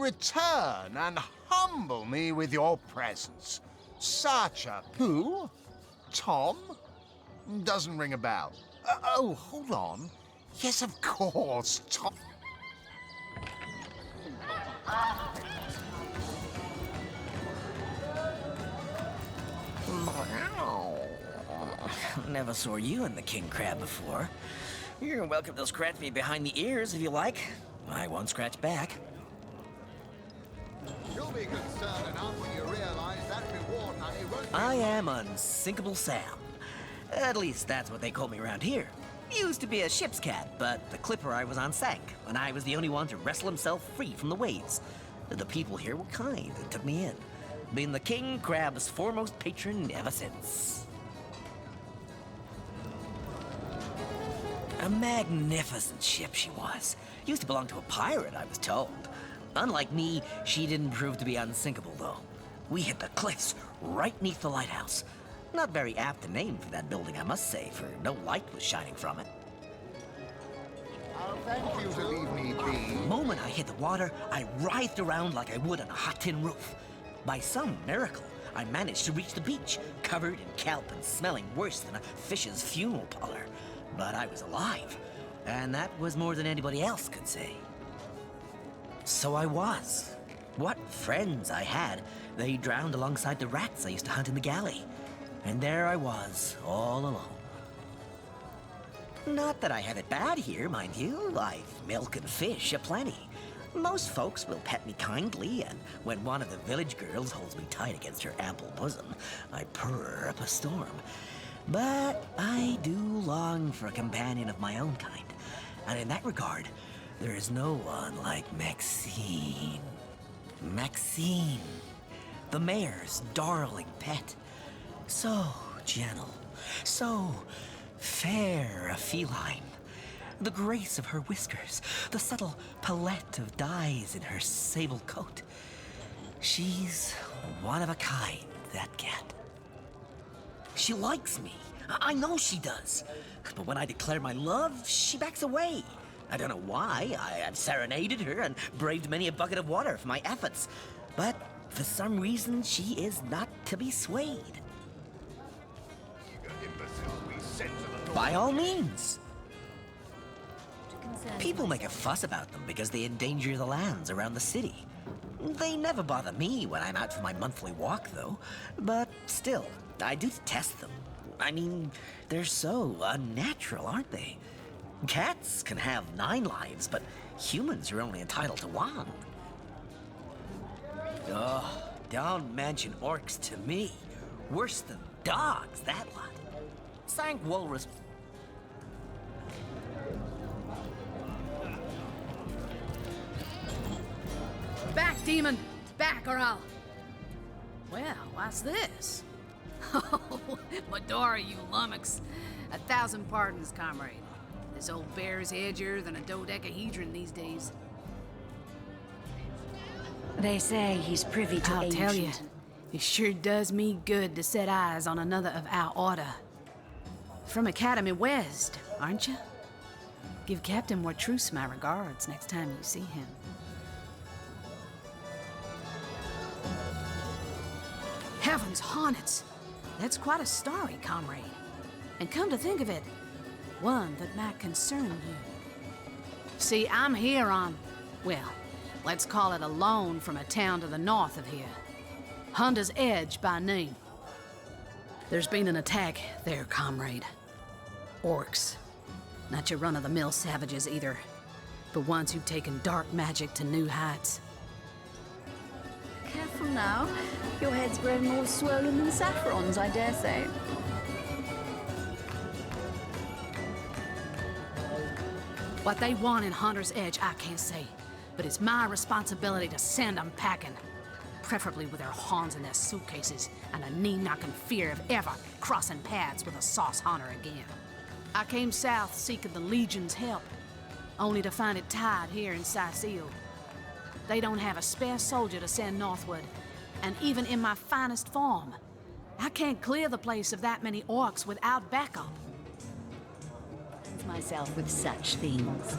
return and humble me with your presence. Such a... Who? Tom? Doesn't ring a bell. Oh, hold on. Yes, of course, Tom. Never saw you in the king crab before. You're welcome to scratch me behind the ears if you like. I won't scratch back. You'll be concerned enough when you realize that reward money won't be... I am Unsinkable Sam. At least that's what they call me around here. Used to be a ship's cat, but the clipper I was on sank, and I was the only one to wrestle himself free from the waves. The people here were kind and took me in, being the king crab's foremost patron ever since. A magnificent ship she was. Used to belong to a pirate, I was told. Unlike me, she didn't prove to be unsinkable, though. We hit the cliffs right neath the lighthouse. Not very apt a name for that building, I must say, for no light was shining from it. I'll thank you to leave me be. The moment I hit the water, I writhed around like I would on a hot tin roof. By some miracle, I managed to reach the beach, covered in kelp and smelling worse than a fish's funeral parlor. But I was alive, and that was more than anybody else could say. So I was. What friends I had. They drowned alongside the rats I used to hunt in the galley. And there I was, all alone. Not that I have it bad here, mind you. I've milk and fish aplenty. Most folks will pet me kindly, and when one of the village girls holds me tight against her ample bosom, I purr up a storm. But I do long for a companion of my own kind, and in that regard, there is no one like Maxine. Maxine, the mayor's darling pet. So gentle, so fair a feline. The grace of her whiskers, the subtle palette of dyes in her sable coat. She's one of a kind, that cat. She likes me. I know she does. But when I declare my love, she backs away. I don't know why. I've serenaded her and braved many a bucket of water for my efforts. But for some reason, she is not to be swayed. By all means. People make a fuss about them because they endanger the lands around the city. They never bother me when I'm out for my monthly walk, though. But still, I do detest them. I mean, they're so unnatural, aren't they? Cats can have 9 lives, but humans are only entitled to 1. Oh, don't mention orcs to me. Worse than dogs, that lot. Sank walrus. Back, demon! Back, or I'll... Well, what's this? Oh, Medora, you lummox. 1,000 pardons, comrade. This old bear's edgier than a dodecahedron these days. They say he's privy to I'll tell you, it sure does me good to set eyes on another of our order. From Academy West, aren't you? Give Captain Wartruce my regards next time you see him. Heavens hornets! That's quite a story, comrade. And come to think of it, one that might concern you. See, I'm here on, well, let's call it a loan from a town to the north of here. Hunter's Edge by name. There's been an attack there, comrade. Orcs. Not your run-of-the-mill savages either, but ones who've taken dark magic to new heights. Careful now. Your head's grown more swollen than Saffron's, I dare say. What they want in Hunter's Edge, I can't say, but it's my responsibility to send them packing. Preferably with their horns in their suitcases and a knee-knocking fear of ever crossing paths with a sauce hunter again. I came south seeking the Legion's help, only to find it tied here in Sicile. They don't have a spare soldier to send northward, and even in my finest form, I can't clear the place of that many orcs without backup. Myself with such things.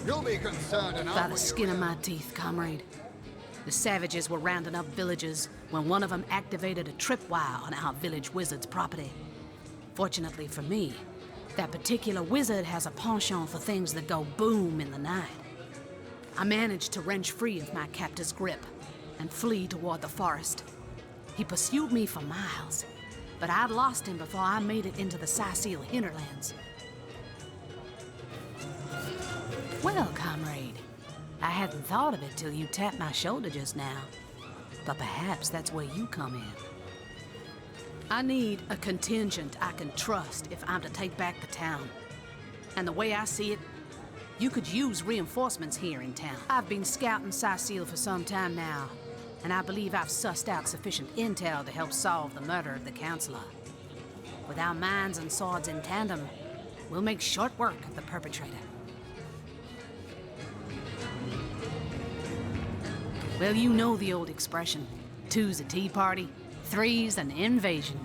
You'll be concerned enough By when the you skin of my realize... teeth, comrade. The savages were rounding up villagers when one of them activated a tripwire on our village wizard's property. Fortunately for me, that particular wizard has a penchant for things that go boom in the night. I managed to wrench free of my captor's grip and flee toward the forest. He pursued me for miles, but I'd lost him before I made it into the Sicil hinterlands. Well, comrade, I hadn't thought of it till you tapped my shoulder just now, but perhaps that's where you come in. I need a contingent I can trust if I'm to take back the town. And the way I see it, you could use reinforcements here in town. I've been scouting Sicil for some time now, and I believe I've sussed out sufficient intel to help solve the murder of the Counselor. With our minds and swords in tandem, we'll make short work of the perpetrator. Well, you know the old expression, 2's a tea party, 3's an invasion.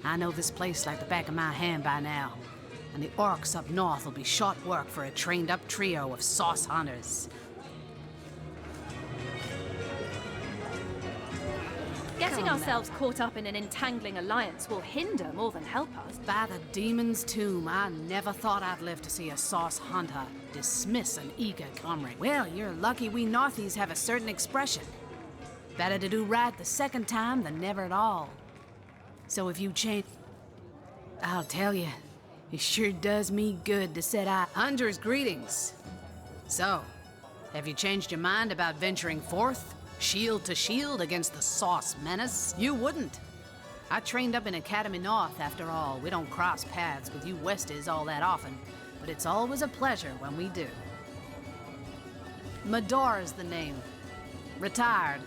I know this place like the back of my hand by now, and the orcs up north will be short work for a trained-up trio of sauce hunters. Getting ourselves caught up in an entangling alliance will hinder more than help us. By the demon's tomb, I never thought I'd live to see a sauce hunter dismiss an eager comrade. Well, you're lucky we Northies have a certain expression. Better to do right the second time than never at all. So if you change... I'll tell you, it sure does me good to set eye... Hunter's greetings. So, have you changed your mind about venturing forth? Shield to shield against the sauce menace? You wouldn't. I trained up in Academy North, after all. We don't cross paths with you Westies all that often, but it's always a pleasure when we do. Medora's the name. Retired,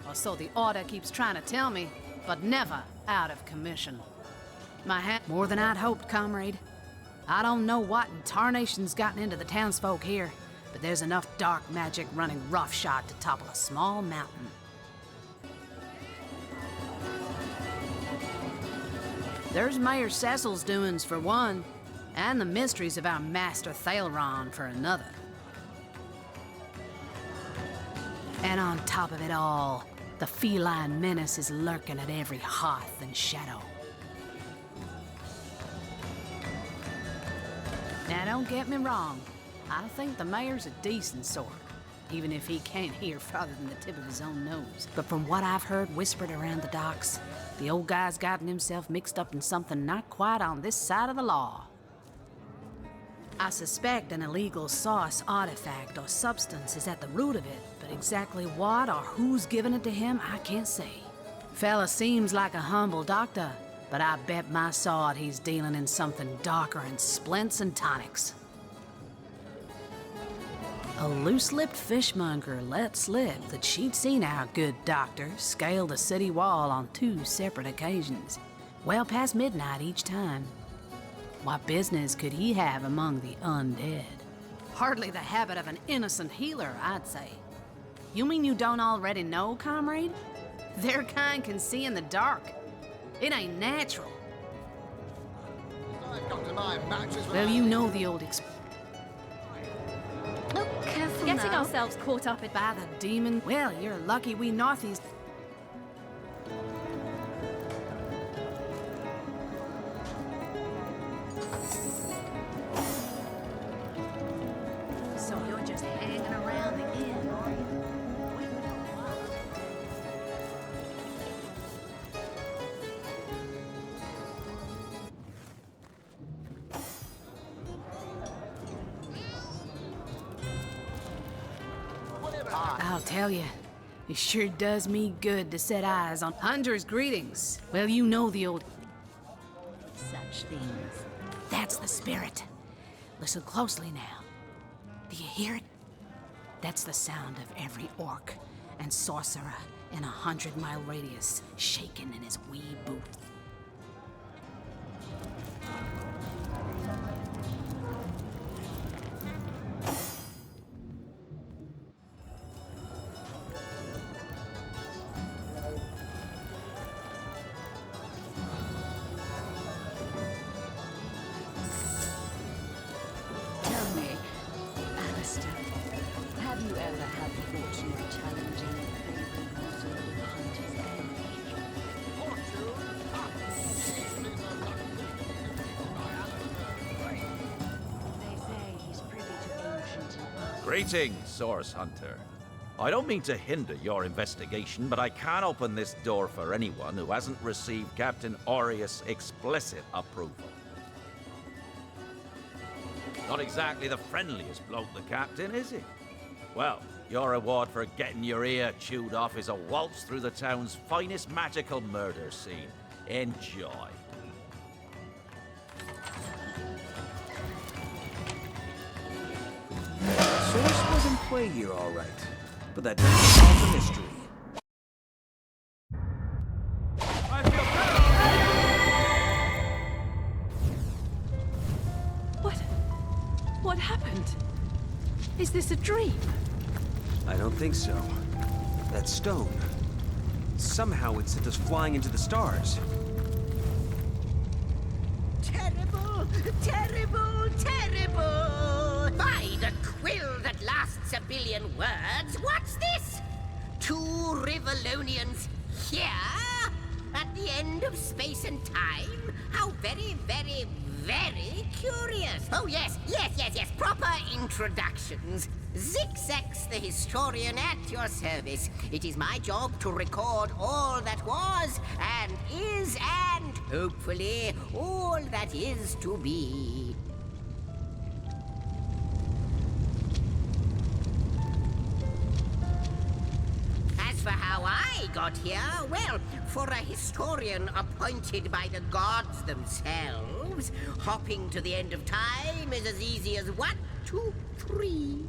or so the Order keeps trying to tell me, but never out of commission. My hat more than I'd hoped, comrade. I don't know what in tarnation's gotten into the townsfolk here, but there's enough dark magic running roughshod to topple a small mountain. There's Mayor Cecil's doings for one, and the mysteries of our master Thaleron for another. And on top of it all, the feline menace is lurking at every hearth and shadow. Now don't get me wrong, I think the mayor's a decent sort, even if he can't hear farther than the tip of his own nose. But from what I've heard whispered around the docks, the old guy's gotten himself mixed up in something not quite on this side of the law. I suspect an illegal sauce artifact or substance is at the root of it, but exactly what or who's giving it to him, I can't say. Fella seems like a humble doctor, but I bet my sword he's dealing in something darker than splints and tonics. A loose-lipped fishmonger let slip that she'd seen our good doctor scale the city wall on 2 separate occasions, well past midnight each time. What business could he have among the undead? Hardly the habit of an innocent healer, I'd say. You mean you don't already know, comrade? Their kind can see in the dark. It ain't natural. I've got to buy matches for Well, my- you know the old Look careful Getting now. ourselves caught up in... by the demon. Well, you're lucky we Northies. So you're just hanging around the inn, are you? I'll tell you, it sure does me good to set eyes on Hunter's greetings. Well, you know the old... Such things. That's the spirit. Listen closely now. Do you hear it? That's the sound of every orc and sorcerer in a 100-mile radius shaking in his wee boot. Tell me, Alistair, have you ever had the fortune of challenging the fate Greetings, Source Hunter. I don't mean to hinder your investigation, but I can't open this door for anyone who hasn't received Captain Aureus' explicit approval. Not exactly the friendliest bloke, the Captain, is he? Well, your reward for getting your ear chewed off is a waltz through the town's finest magical murder scene. Enjoy. Source was in play here, all right. But that doesn't solve the mystery. What happened? Is this a dream? I don't think so. That stone. Somehow it sent us flying into the stars. Terrible, terrible, terrible! By the quill that lasts a billion words, what's this? Two Rivalonians here? At the end of space and time? How very, very, very curious. Oh, yes, proper introductions. Zigzags the historian at your service. It is my job to record all that was, and is, and hopefully all that is to be. As for how I got here, well, for a historian appointed by the gods themselves, hopping to the end of time is as easy as 1, 2, 3.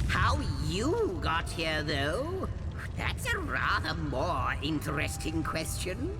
How you got here, though? That's a rather more interesting question.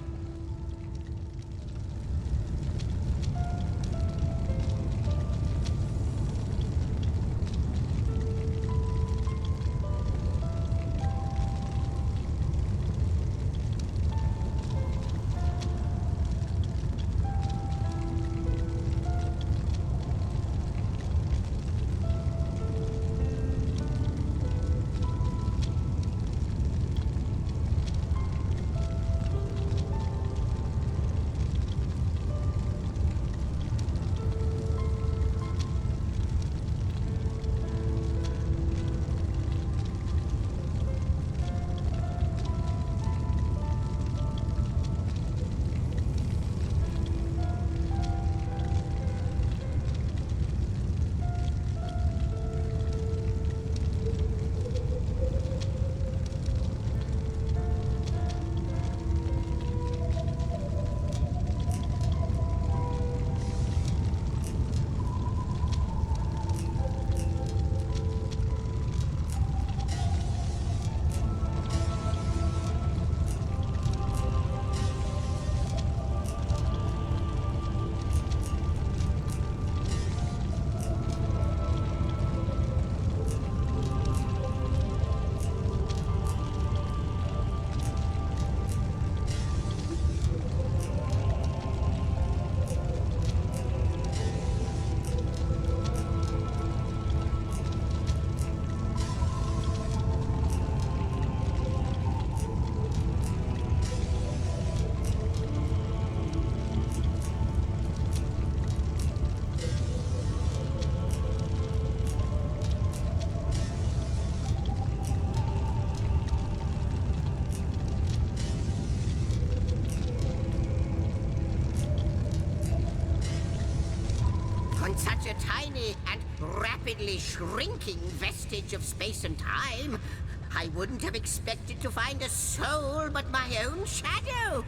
On such a tiny and rapidly shrinking vestige of space and time, I wouldn't have expected to find a soul but my own shadow.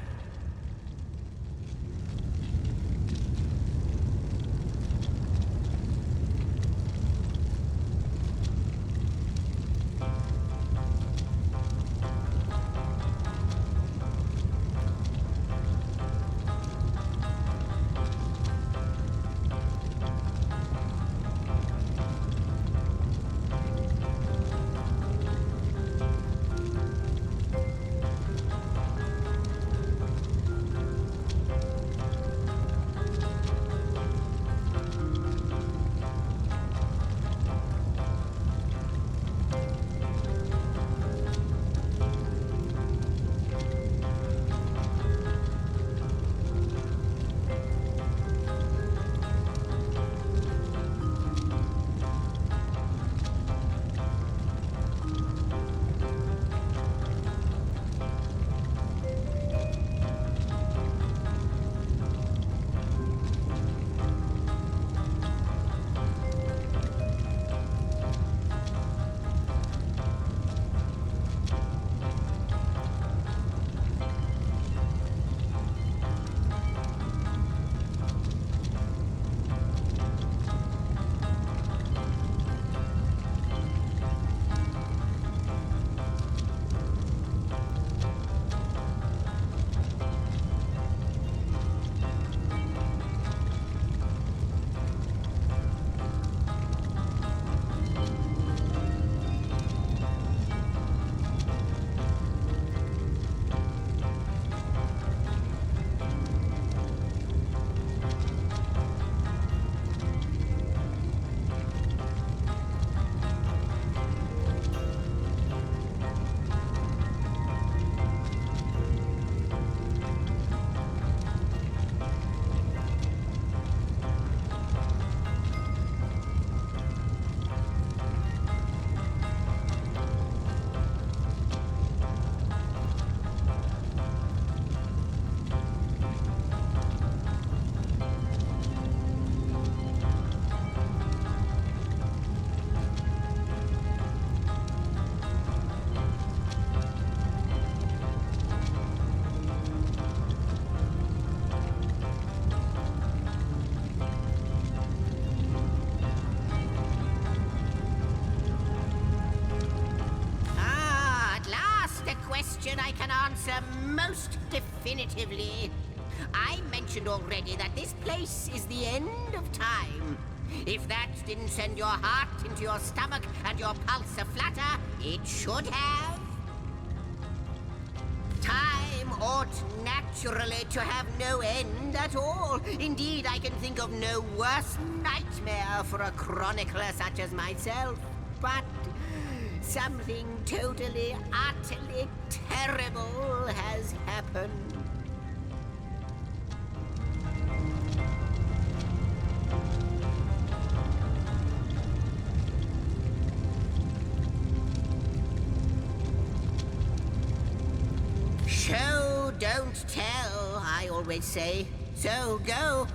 answer most definitively. I mentioned already that this place is the end of time. If that didn't send your heart into your stomach and your pulse a-flutter, it should have. Time ought naturally to have no end at all. Indeed, I can think of no worse nightmare for a chronicler such as myself. But something totally, utterly terrible has happened. Show, don't tell, I always say. So go,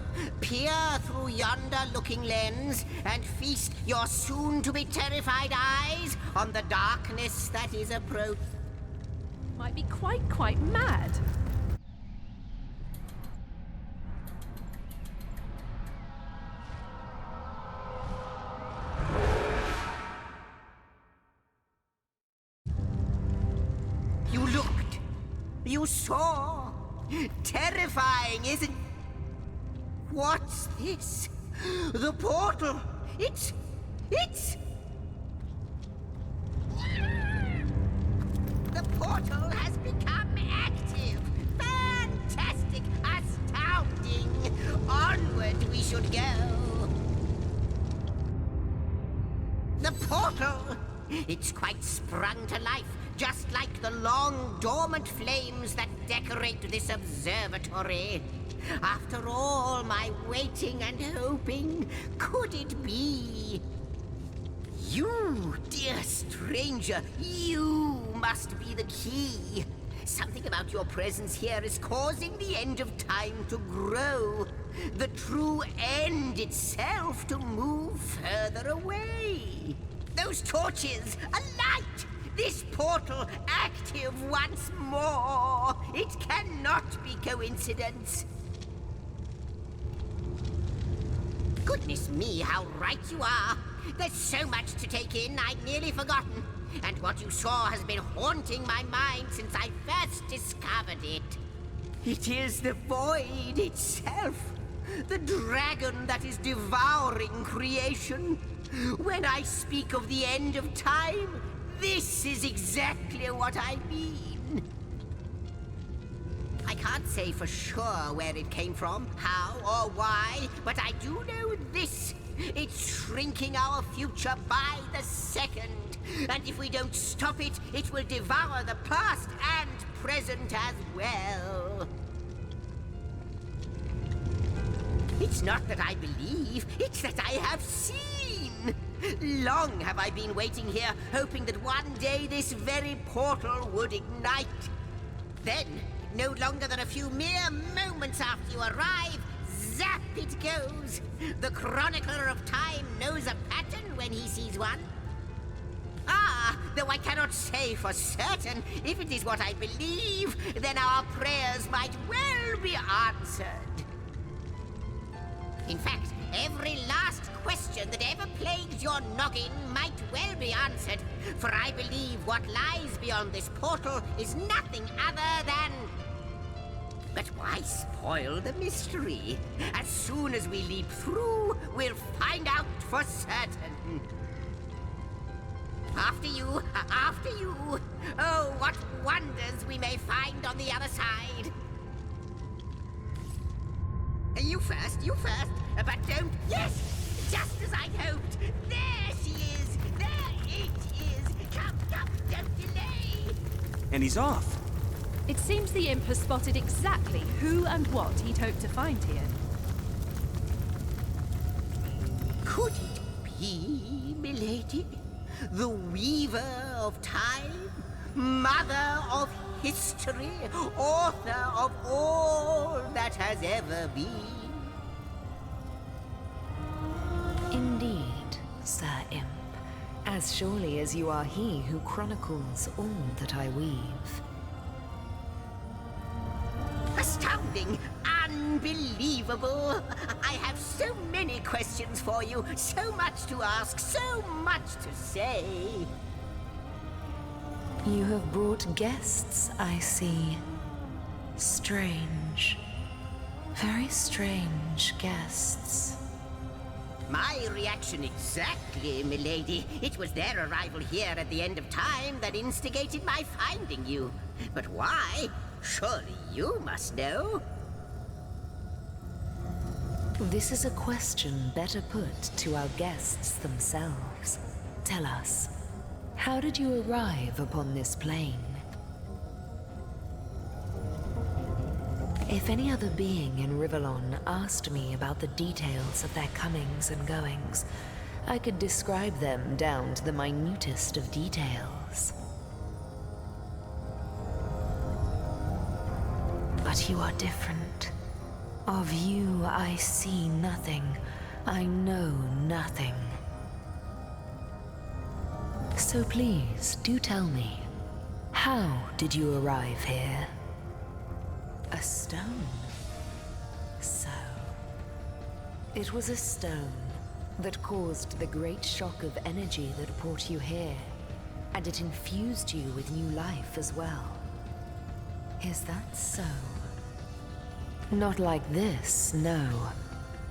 peer through yonder looking lens and feast your soon-to-be terrified eyes on the darkness that is approach. Might be quite mad. You looked. You saw. Terrifying, isn't... What's this? The portal. It's... The portal has become active. Fantastic. Astounding. Onward we should go. The portal. It's quite sprung to life. Just like the long, dormant flames that decorate this observatory. After all my waiting and hoping, could it be? You, dear stranger, you must be the key. Something about your presence here is causing the end of time to grow. The true end itself to move further away. Those torches, a light! This portal active once more! It cannot be coincidence! Goodness me, how right you are! There's so much to take in, I'd nearly forgotten. And what you saw has been haunting my mind since I first discovered it. It is the void itself. The dragon that is devouring creation. When I speak of the end of time, this is exactly what I mean. I can't say for sure where it came from, how or why, but I do know this. It's shrinking our future by the second. And if we don't stop it, it will devour the past and present as well. It's not that I believe, it's that I have seen. Long have I been waiting here, hoping that one day this very portal would ignite. Then, no longer than a few mere moments after you arrive, zap it goes. The chronicler of time knows a pattern when he sees one. Ah, though I cannot say for certain, if it is what I believe, then our prayers might well be answered. In fact, every last question that ever plagued your noggin might well be answered, for I believe what lies beyond this portal is nothing other than... But why spoil the mystery? As soon as we leap through, we'll find out for certain. After you, after you. Oh, what wonders we may find on the other side. You first, but don't... Yes! Just as I'd hoped! There she is! There it is! Come, don't delay! And he's off. It seems the imp has spotted exactly who and what he'd hoped to find here. Could it be, milady? The weaver of time? Mother of history? Author of all that has ever been? Indeed, Sir Imp. As surely as you are he who chronicles all that I weave. Astounding! Unbelievable! I have so many questions for you, so much to ask, so much to say. You have brought guests, I see. Strange. Very strange guests. My reaction exactly, milady. It was their arrival here at the end of time that instigated my finding you. But why? Surely you must know. This is a question better put to our guests themselves. Tell us, how did you arrive upon this plane? If any other being in Rivellon asked me about the details of their comings and goings, I could describe them down to the minutest of details. But you are different. Of you, I see nothing. I know nothing. So please, do tell me, how did you arrive here? A stone. So, it was a stone that caused the great shock of energy that brought you here, and it infused you with new life as well. Is that so? Not like this, no.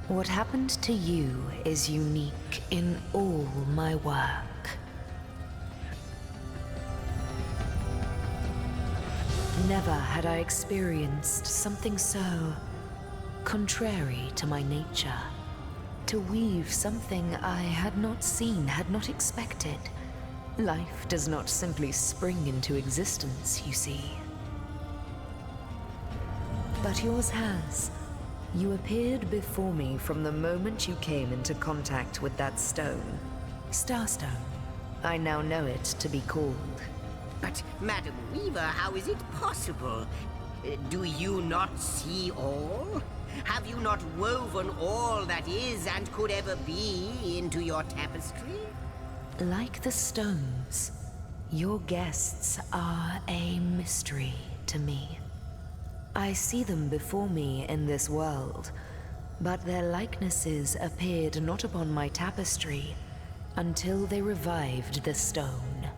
What happened to you is unique in all my work. Never had I experienced something so contrary to my nature. To weave something I had not seen, had not expected. Life does not simply spring into existence, you see. But yours has. You appeared before me from the moment you came into contact with that stone. Starstone. I now know it to be called. But, Madam Weaver, how is it possible? Do you not see all? Have you not woven all that is and could ever be into your tapestry? Like the stones, your guests are a mystery to me. I see them before me in this world, but their likenesses appeared not upon my tapestry until they revived the stone.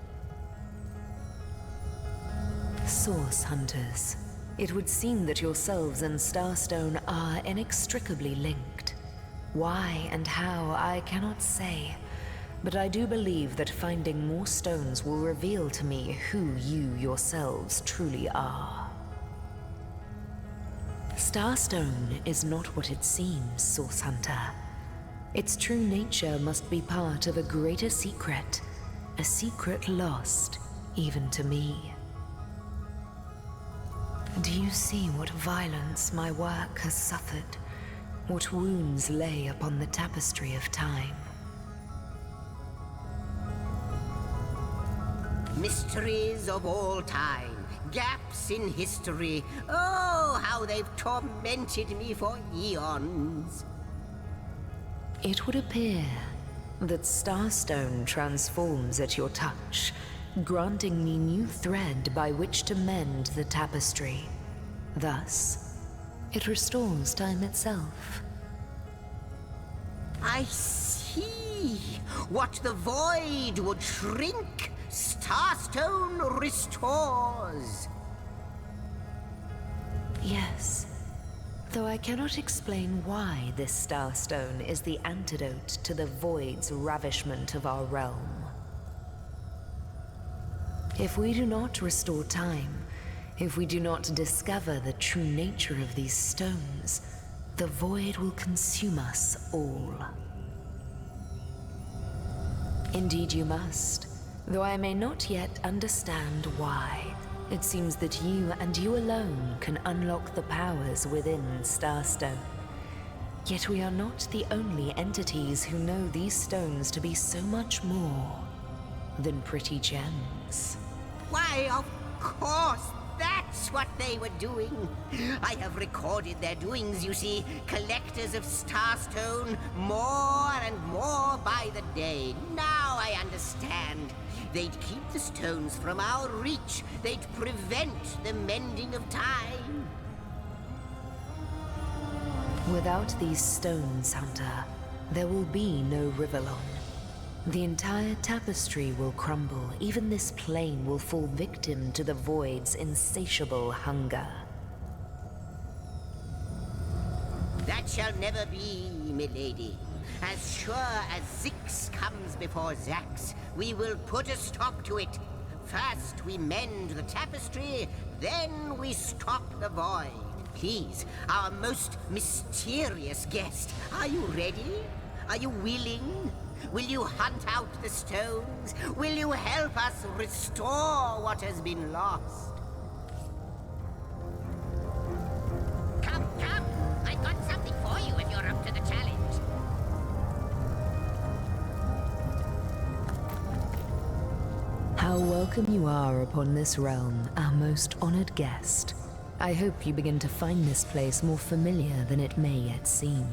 Source Hunters. It would seem that yourselves and Starstone are inextricably linked. Why and how, I cannot say, but I do believe that finding more stones will reveal to me who you yourselves truly are. Starstone is not what it seems, Source Hunter. Its true nature must be part of a greater secret, a secret lost even to me. Do you see what violence my work has suffered? What wounds lay upon the tapestry of time? Mysteries of all time, gaps in history. Oh, how they've tormented me for eons. It would appear that Starstone transforms at your touch, granting me new thread by which to mend the tapestry. Thus, it restores time itself. I see. What the void would shrink, Starstone restores. Yes, though I cannot explain why this Starstone is the antidote to the void's ravishment of our realm. If we do not restore time, if we do not discover the true nature of these stones, the void will consume us all. Indeed you must, though I may not yet understand why. It seems that you and you alone can unlock the powers within Starstone. Yet we are not the only entities who know these stones to be so much more than pretty gems. Why, of course, that's what they were doing. I have recorded their doings, you see. Collectors of Starstone, more and more by the day. Now I understand. They'd keep the stones from our reach. They'd prevent the mending of time. Without these stones, Hunter, there will be no Rivellon. The entire tapestry will crumble. Even this plane will fall victim to the void's insatiable hunger. That shall never be, milady. As sure as Zix comes before Zax, we will put a stop to it. First we mend the tapestry, then we stop the void. Please, our most mysterious guest, are you ready? Are you willing? Will you hunt out the stones? Will you help us restore what has been lost? Come, come! I've got something for you if you're up to the challenge. How welcome you are upon this realm, our most honored guest. I hope you begin to find this place more familiar than it may yet seem.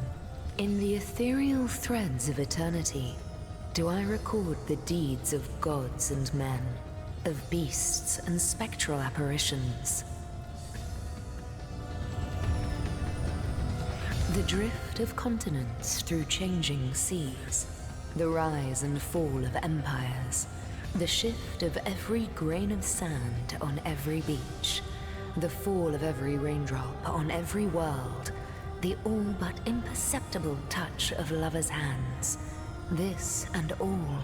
In the ethereal threads of eternity, do I record the deeds of gods and men, of beasts and spectral apparitions. The drift of continents through changing seas, the rise and fall of empires, the shift of every grain of sand on every beach, the fall of every raindrop on every world, the all but imperceptible touch of lovers' hands. This and all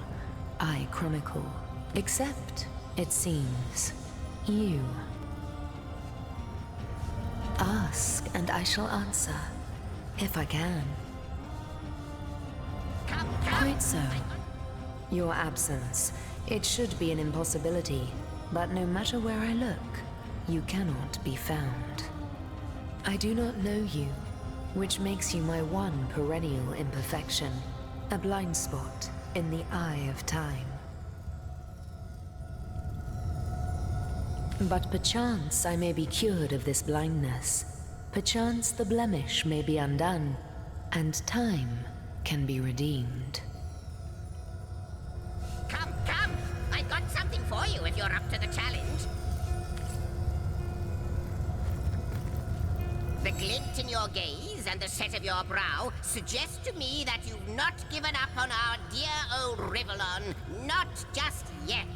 I chronicle, except, it seems, you. Ask and I shall answer, if I can. Quite so. Your absence, it should be an impossibility, but no matter where I look, you cannot be found. I do not know you, which makes you my one perennial imperfection, a blind spot in the eye of time. But perchance I may be cured of this blindness. Perchance the blemish may be undone, and time can be redeemed. Come, come! I've got something for you if you're up to the challenge. The glint in your gaze and the set of your brow suggest to me that you've not given up on our dear old Rivellon. Not just yet.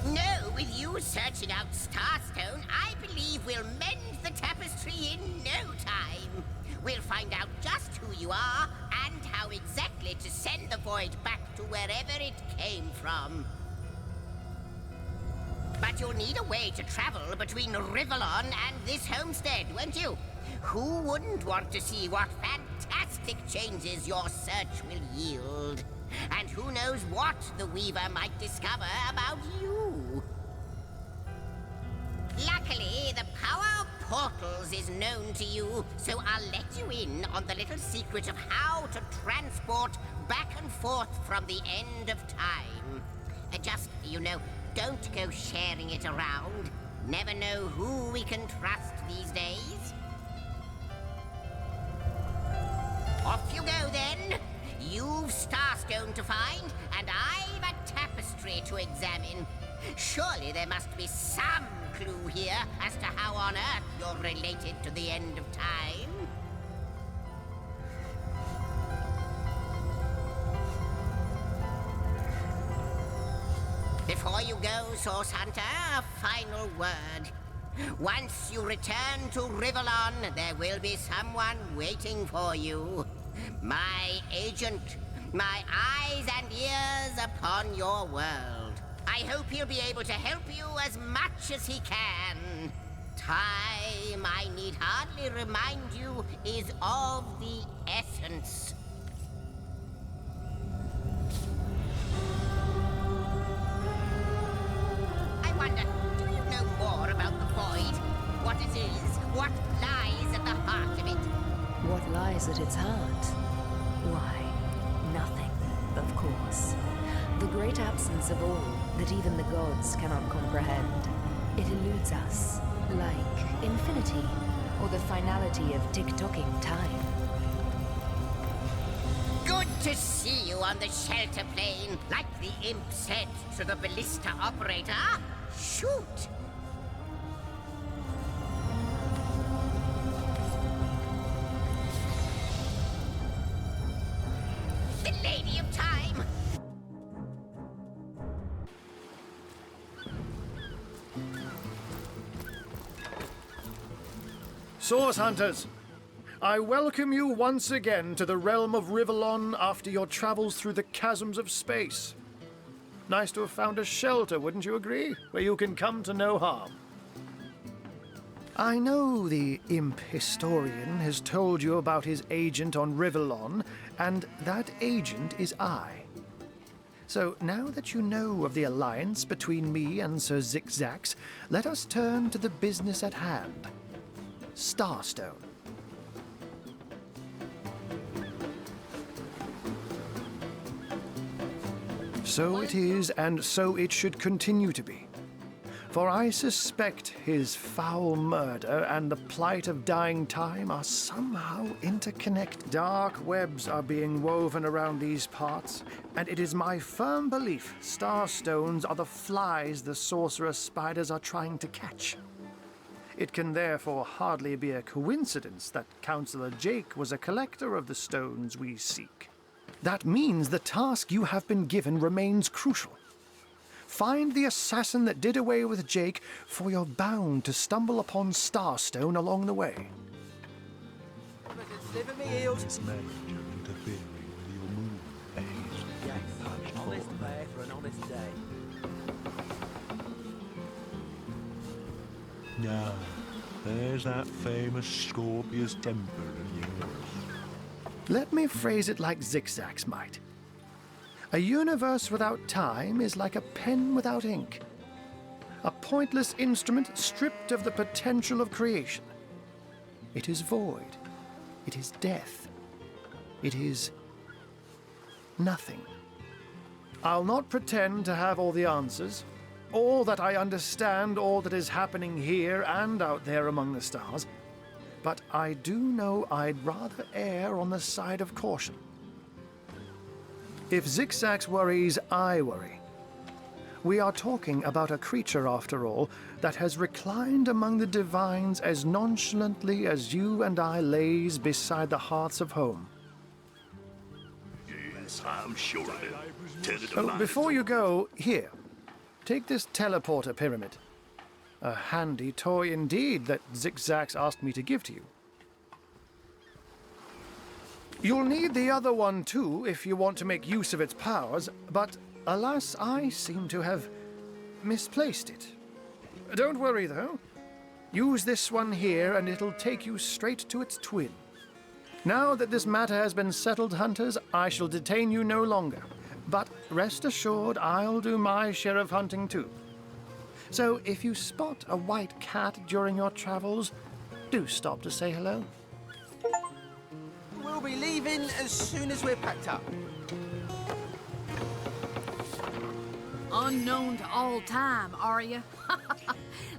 No, with you searching out Starstone, I believe we'll mend the tapestry in no time. We'll find out just who you are and how exactly to send the void back to wherever it came from. But you'll need a way to travel between Rivellon and this homestead, won't you? Who wouldn't want to see what fantastic changes your search will yield? And who knows what the Weaver might discover about you? Luckily, the power of portals is known to you, so I'll let you in on the little secret of how to transport back and forth from the end of time. Just, don't go sharing it around. Never know who we can trust these days. Off you go, then. You've Starstone to find, and I've a tapestry to examine. Surely there must be some clue here as to how on earth you're related to the end of time. Before you go, Source Hunter, a final word. Once you return to Rivellon, there will be someone waiting for you. My agent, my eyes and ears upon your world. I hope he'll be able to help you as much as he can. Time, I need hardly remind you, is of the essence. I wonder, do you know more about the void? What it is? What lies at the heart of it? What lies at its heart? Why, nothing, of course. The great absence of all that even the gods cannot comprehend. It eludes us, like infinity, or the finality of tick-tocking time. Good to see you on the shelter plane. Like the imp said to the ballista operator, shoot! Source Hunters, I welcome you once again to the realm of Rivellon after your travels through the chasms of space. Nice to have found a shelter, wouldn't you agree? Where you can come to no harm. I know the imp historian has told you about his agent on Rivellon, and that agent is I. So now that you know of the alliance between me and Sir Zigzax, let us turn to the business at hand. Starstone. So it is, and so it should continue to be. For I suspect his foul murder and the plight of dying time are somehow interconnected. Dark webs are being woven around these parts, and it is my firm belief starstones are the flies the sorcerer spiders are trying to catch. It can therefore hardly be a coincidence that Councillor Jake was a collector of the stones we seek. That means the task you have been given remains crucial. Find the assassin that did away with Jake, for you're bound to stumble upon Starstone along the way. Now, there's that famous Scorpius temple of yours. Let me phrase it like Zigzax might. A universe without time is like a pen without ink. A pointless instrument stripped of the potential of creation. It is void. It is death. It is nothing. I'll not pretend to have all the answers, or that I understand all that is happening here and out there among the stars, but I do know I'd rather err on the side of caution. If Zigzax worries, I worry. We are talking about a creature, after all, that has reclined among the divines as nonchalantly as you and I laze beside the hearths of home. Yes, I'm sure of it. Oh, before you go, here, take this teleporter pyramid. A handy toy indeed that Zigzax asked me to give to you. You'll need the other one too if you want to make use of its powers, but alas, I seem to have misplaced it. Don't worry though. Use this one here and it'll take you straight to its twin. Now that this matter has been settled, Hunters, I shall detain you no longer. But rest assured, I'll do my share of hunting too. So if you spot a white cat during your travels, do stop to say hello. We'll be leaving as soon as we're packed up. Unknown to all time, are you?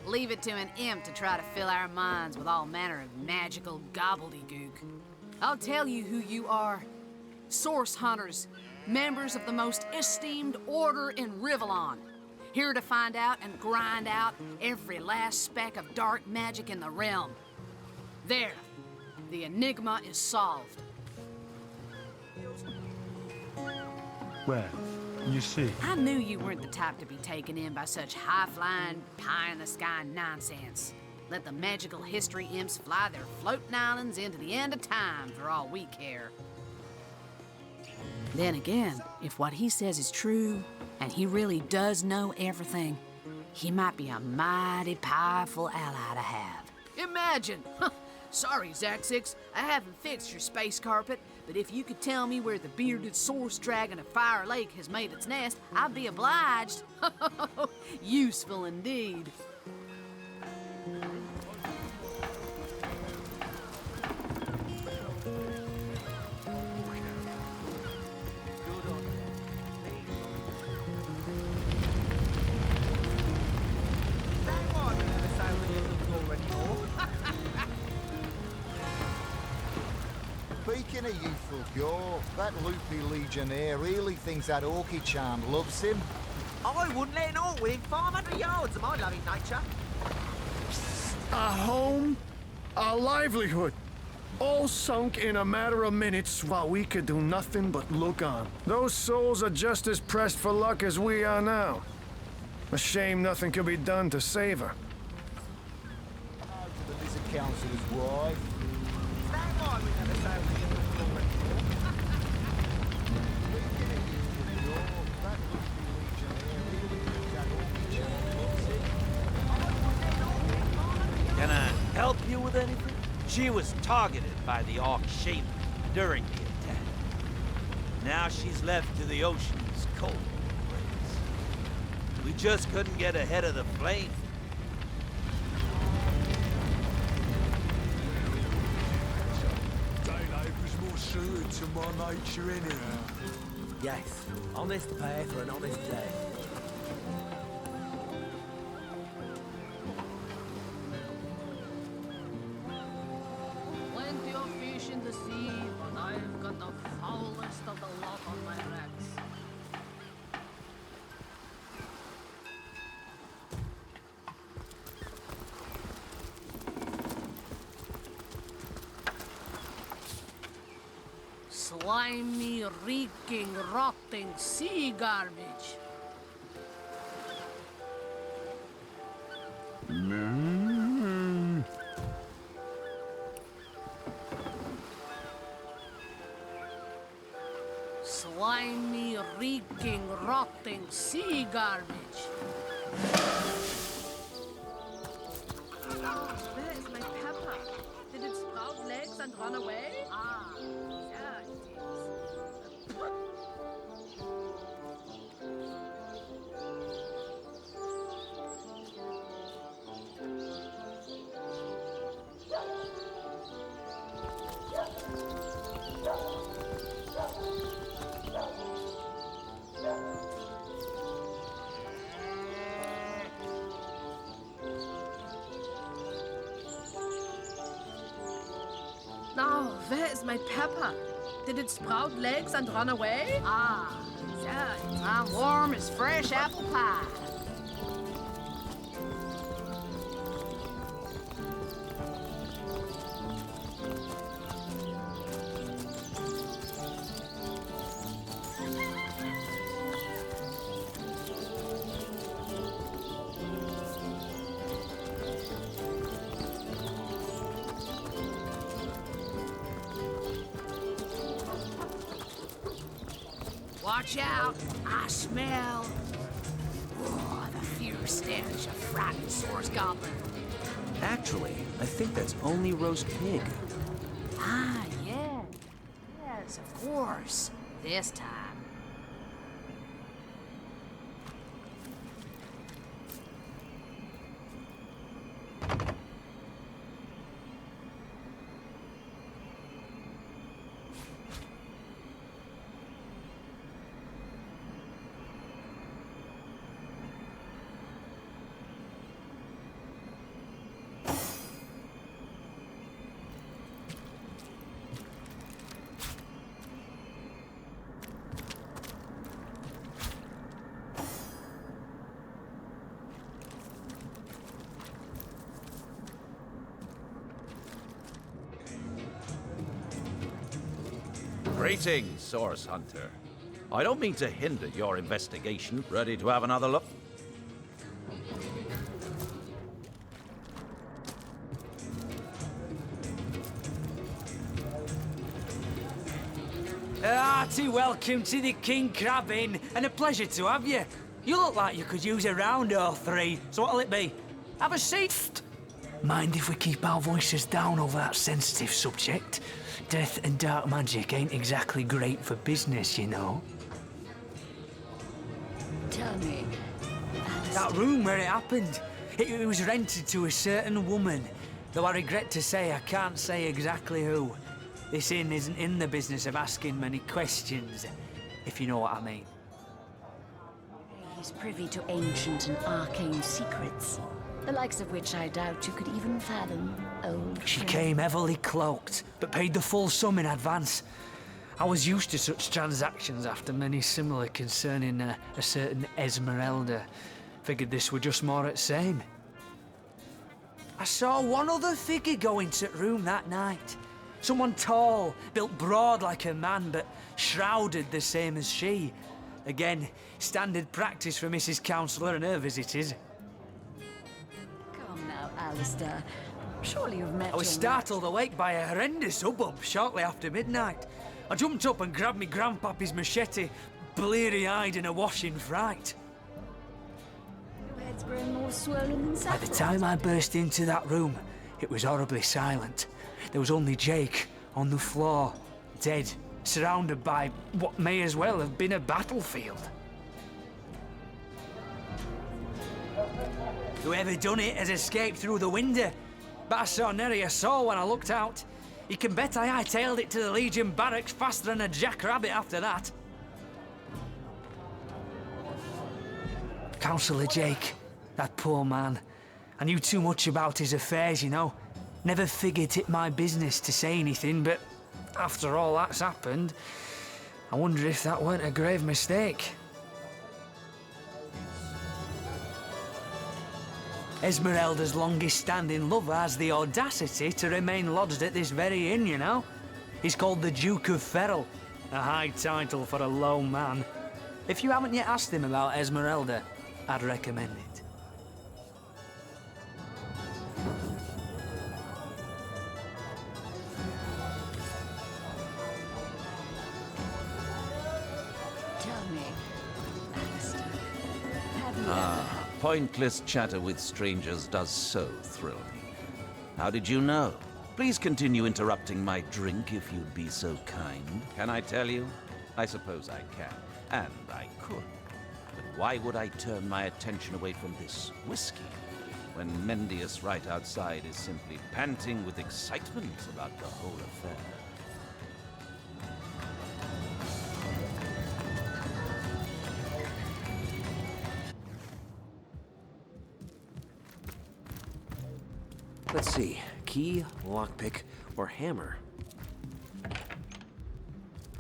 Leave it to an imp to try to fill our minds with all manner of magical gobbledygook. I'll tell you who you are. Source Hunters, members of the most esteemed order in Rivellon. Here to find out and grind out every last speck of dark magic in the realm. There, the enigma is solved. Well, you see. I knew you weren't the type to be taken in by such high-flying, pie-in-the-sky nonsense. Let the magical history imps fly their floating islands into the end of time for all we care. Then again, if what he says is true, and he really does know everything, he might be a mighty powerful ally to have. Imagine! Sorry, Zaxix, I haven't fixed your space carpet, but if you could tell me where the bearded source dragon of Fire Lake has made its nest, I'd be obliged. Useful indeed. Speaking of youthful gore, that loopy legionnaire really thinks that Orky charm loves him. I wouldn't let an orc within 500 yards of my loving nature. A home, a livelihood, all sunk in a matter of minutes while we could do nothing but look on. Those souls are just as pressed for luck as we are now. A shame nothing could be done to save her. To the lizard councillor's wife. Is that why we never sailed the Unicorn before? Speaking of youthful pure, that loopy legionnaire really thinks that orchid charm looks it. Can I help you with anything? She was targeted by the Orc shaman during the attack. Now she's left to the ocean's cold embrace. We just couldn't get ahead of the flame. Daylight was more suited to my nature anyhow. Yes, honest pay for an honest day. Plenty of fish in the sea, but I've got the foulest of the lot on my racks. Slimy, reeking, rotting sea garbage. Slimy, reeking, rotting sea garbage. Where is my pepper? Did it sprout legs and run away? Ah, there it is. Now, where is my pepper? Did it sprout legs and run away? Ah, there it is. I'm warm as fresh apple pie. Watch out! I smell... Oh, the fierce stench of frightened source goblin. Actually, I think that's only roast pig. Ah, yeah. Yes, of course. This time. Greetings, Source Hunter. I don't mean to hinder your investigation. Ready to have another look? Hearty welcome to the King Crab Inn, and a pleasure to have you. You look like you could use a round or three, so what'll it be? Have a seat. Mind if we keep our voices down over that sensitive subject? Death and dark magic ain't exactly great for business, you know. Tell me, That room where it happened, it was rented to a certain woman. Though I regret to say I can't say exactly who. This inn isn't in the business of asking many questions, if you know what I mean. he's privy to ancient and arcane secrets, the likes of which I doubt you could even fathom, old She friend. came heavily cloaked, but paid the full sum in advance. I was used to such transactions after many similar concerning a certain Esmeralda. Figured this were just more at same. I saw one other figure go into the room that night. Someone tall, built broad like a man, but shrouded the same as she. Again, standard practice for Mrs. Counselor and her visitors. Come now, Alistair. Surely you've met I was your startled awake by a horrendous hubbub shortly after midnight. I jumped up and grabbed me grandpappy's machete, bleary-eyed and awash in fright. Your head's growing more swollen than By the time I burst into that room, it was horribly silent. There was only Jake on the floor, dead, surrounded by what may as well have been a battlefield. Whoever done it has escaped through the window, but I saw nary a soul when I looked out. You can bet I hightailed it to the Legion barracks faster than a jackrabbit after that. Councillor Jake, that poor man. I knew too much about his affairs, you know. Never figured it my business to say anything, but after all that's happened, I wonder if that weren't a grave mistake. Esmeralda's longest-standing lover has the audacity to remain lodged at this very inn, you know? He's called the Duke of Ferrell, a high title for a low man. If you haven't yet asked him about Esmeralda, I'd recommend it. Tell me, Alistair, have you Pointless chatter with strangers does so thrill me. How did you know? Please continue interrupting my drink if you'd be so kind. Can I tell you? I suppose I can, and I could. But why would I turn my attention away from this whiskey when Mendius right outside is simply panting with excitement about the whole affair? Let's see. Key, lockpick, or hammer?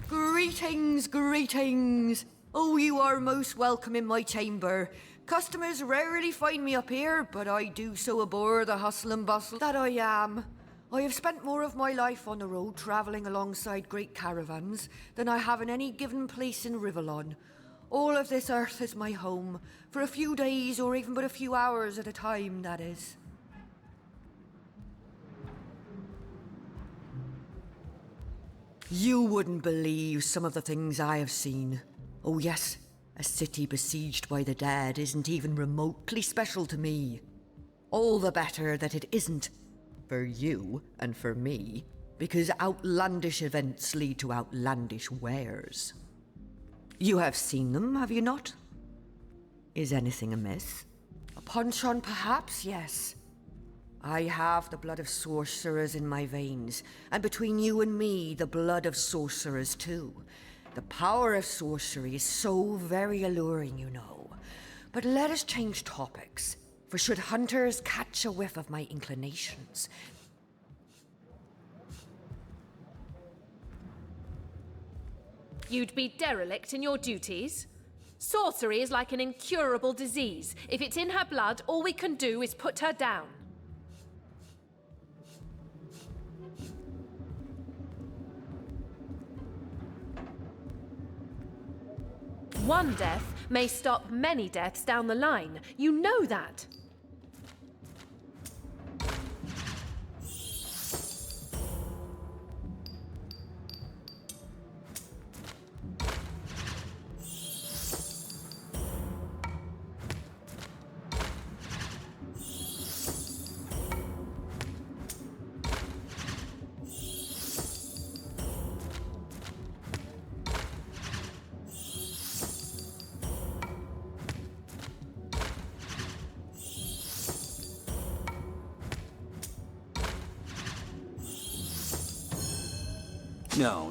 Greetings, greetings. Oh, you are most welcome in my chamber. Customers rarely find me up here, but I do so abhor the hustle and bustle that I am. I have spent more of my life on the road travelling alongside great caravans than I have in any given place in Rivellon. All of this earth is my home, for a few days or even but a few hours at a time, that is. You wouldn't believe some of the things I have seen. Oh yes, a city besieged by the dead isn't even remotely special to me. All the better that it isn't. For you and for me. Because outlandish events lead to outlandish wares. You have seen them, have you not? Is anything amiss? A punch-on perhaps, yes. I have the blood of sorcerers in my veins, and between you and me, the blood of sorcerers too. The power of sorcery is so very alluring, you know. But let us change topics, for should hunters catch a whiff of my inclinations... You'd be derelict in your duties? Sorcery is like an incurable disease. If it's in her blood, all we can do is put her down. One death may stop many deaths down the line. You know that.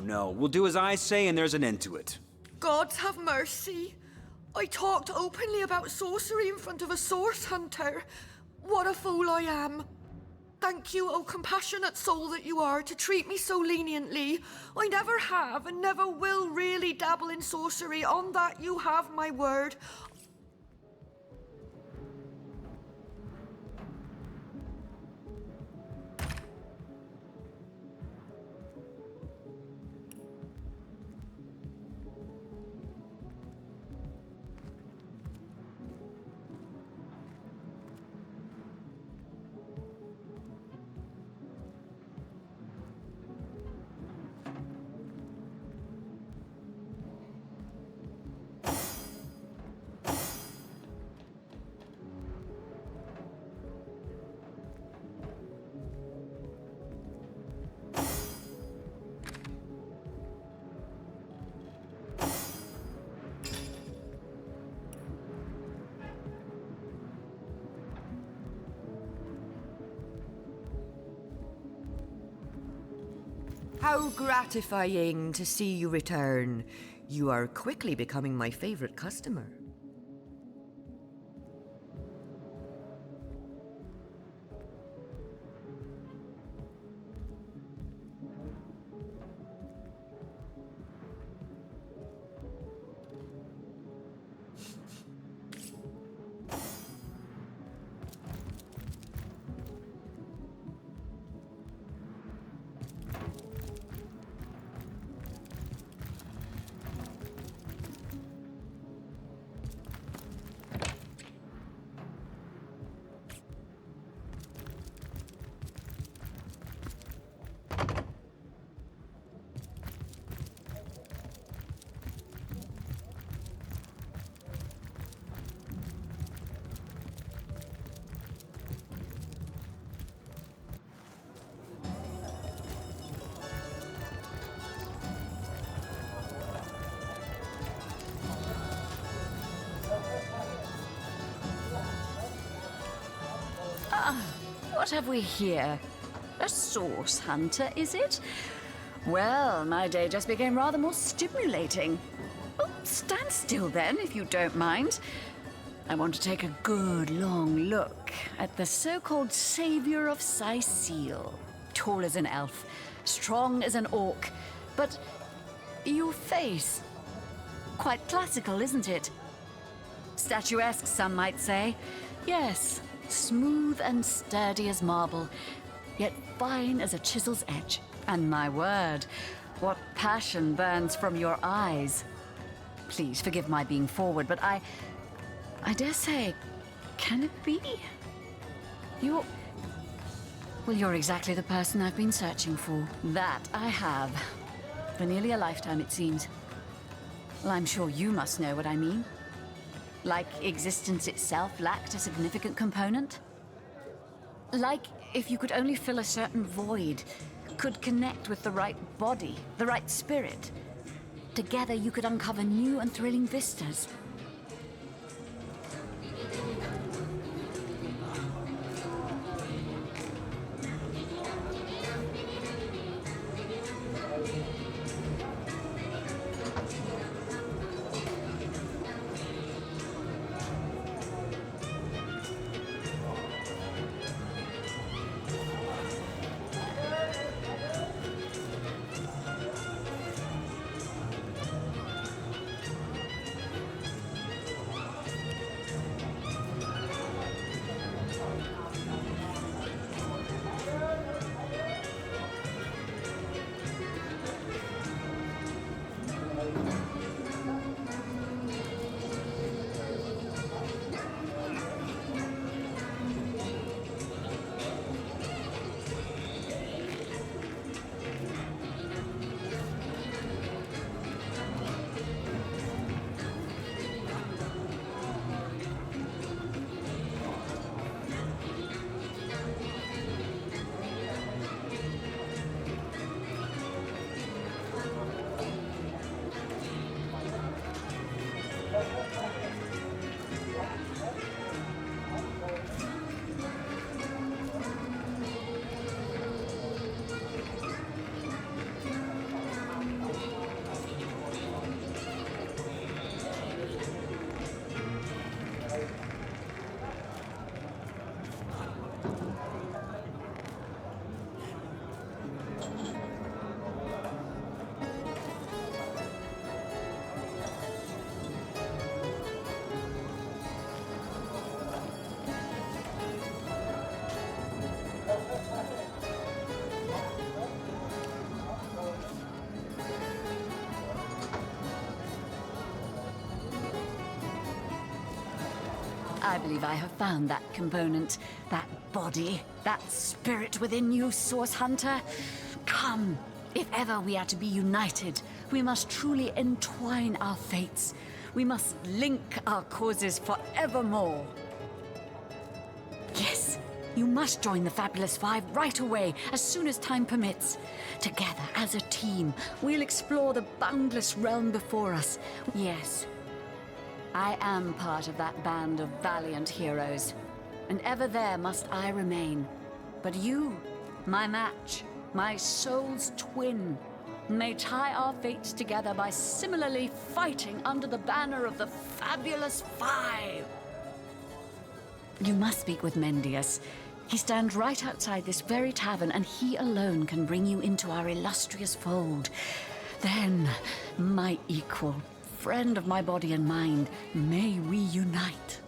No. We'll do as I say and there's an end to it. Gods have mercy. I talked openly about sorcery in front of a source hunter. What a fool I am. Thank you, oh compassionate soul that you are, to treat me so leniently. I never have and never will really dabble in sorcery. On that you have my word. How gratifying to see you return. You are quickly becoming my favorite customer. What have we here? A source hunter, is it? Well, my day just became rather more stimulating. Oh, stand still then, if you don't mind. I want to take a good long look at the so-called savior of Sicile. Tall as an elf, strong as an orc, but your face, quite classical, isn't it? Statuesque, some might say. Yes. Smooth and sturdy as marble, yet fine as a chisel's edge. And my word, what passion burns from your eyes. Please forgive my being forward, but I dare say, can it be? Well, you're exactly the person I've been searching for. That I have. For nearly a lifetime, it seems. Well, I'm sure you must know what I mean. Like existence itself lacked a significant component? Like if you could only fill a certain void, could connect with the right body, the right spirit. Together you could uncover new and thrilling vistas. I believe I have found that component, that body, that spirit within you, Source Hunter. Come, if ever we are to be united, we must truly entwine our fates. We must link our causes forevermore. Yes, you must join the Fabulous Five right away, as soon as time permits. Together, as a team, we'll explore the boundless realm before us. Yes, I am part of that band of valiant heroes, and ever there must I remain. But you, my match, my soul's twin, may tie our fates together by similarly fighting under the banner of the Fabulous Five. You must speak with Mendius. He stands right outside this very tavern, and he alone can bring you into our illustrious fold. Then, my equal, friend of my body and mind, may we unite.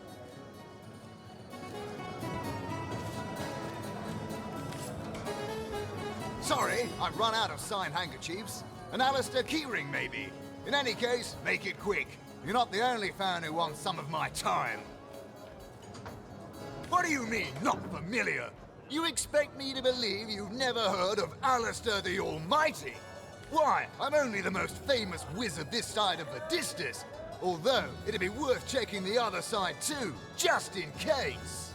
Sorry, I've run out of signed handkerchiefs. An Alistair keyring, maybe. In any case, make it quick. You're not the only fan who wants some of my time. What do you mean, not familiar? You expect me to believe you've never heard of Alistair the Almighty? Why, I'm only the most famous wizard this side of the distance. Although, it'd be worth checking the other side too, just in case.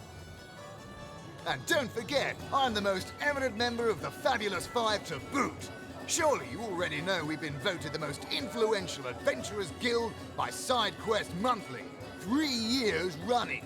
And don't forget, I'm the most eminent member of the Fabulous Five to boot. Surely you already know we've been voted the most influential adventurers guild by SideQuest Monthly, 3 years running.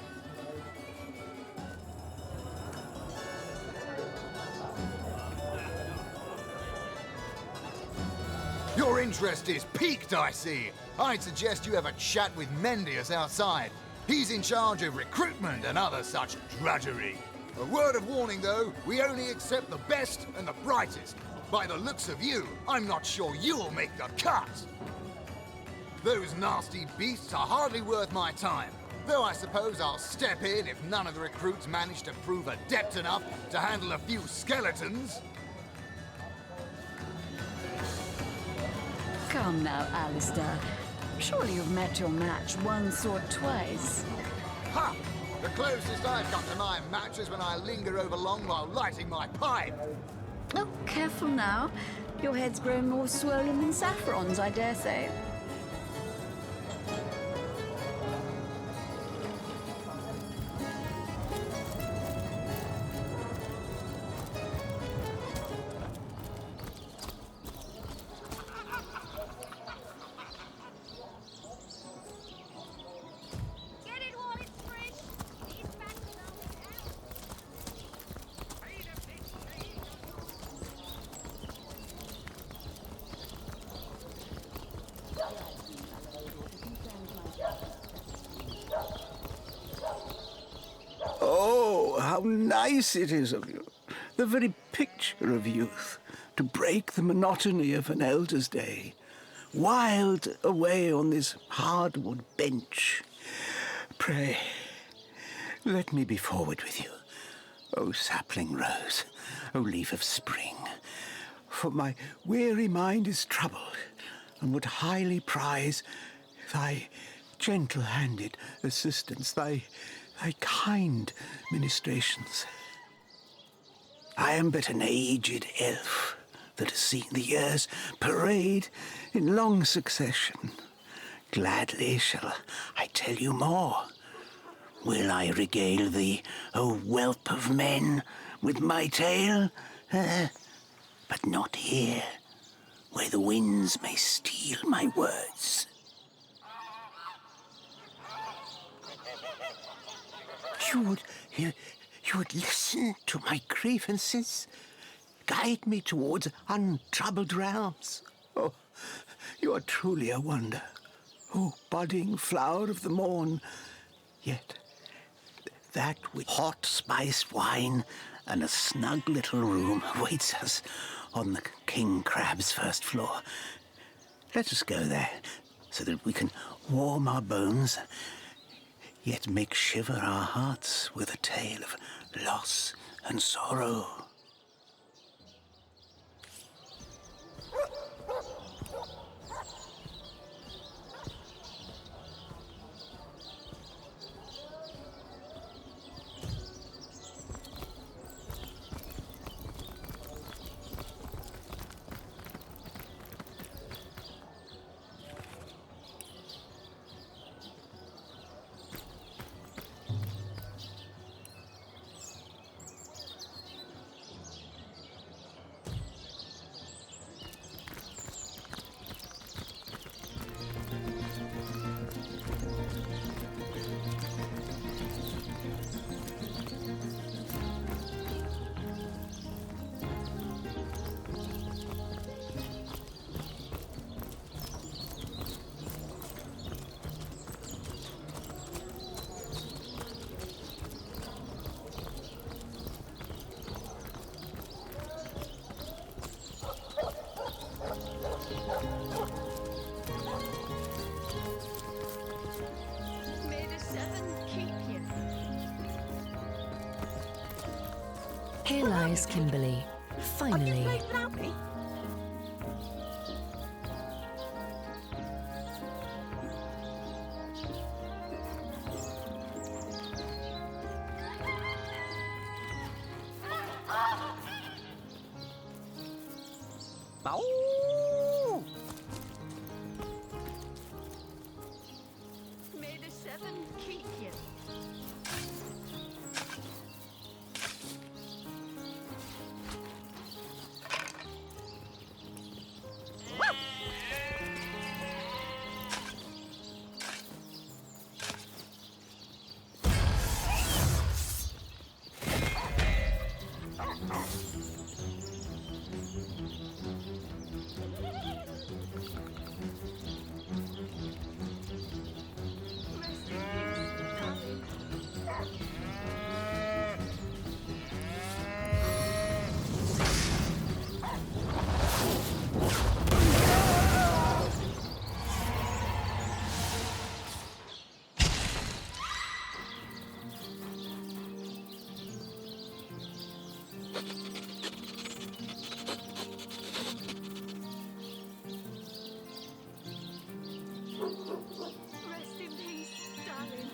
Your interest is piqued, I see. I'd suggest you have a chat with Mendius outside. He's in charge of recruitment and other such drudgery. A word of warning, though, we only accept the best and the brightest. By the looks of you, I'm not sure you'll make the cut. Those nasty beasts are hardly worth my time. Though I suppose I'll step in if none of the recruits manage to prove adept enough to handle a few skeletons. Come now, Alistair. Surely you've met your match once or twice. Ha! The closest I've come to my match is when I linger over long while lighting my pipe. Oh, careful now. Your head's grown more swollen than Saffron's, I dare say. Oh, how nice it is of you. The very picture of youth, to break the monotony of an elder's day. Wild away on this hardwood bench. Pray, let me be forward with you. O sapling rose, O leaf of spring. For my weary mind is troubled, and would highly prize thy gentle-handed assistance, thy kind ministrations. I am but an aged elf that has seen the years parade in long succession. Gladly shall I tell you more. Will I regale thee, O whelp of men, with my tale? But not here, where the winds may steal my words. You would listen to my grievances, guide me towards untroubled realms. Oh, you are truly a wonder, oh budding flower of the morn. Yet that with hot spiced wine and a snug little room awaits us on the King Crab's first floor. Let us go there, so that we can warm our bones, yet make shiver our hearts with a tale of loss and sorrow. Here lies Kimberly, finally. Without me? Oh! May the seven keep you. Rest in peace, darling.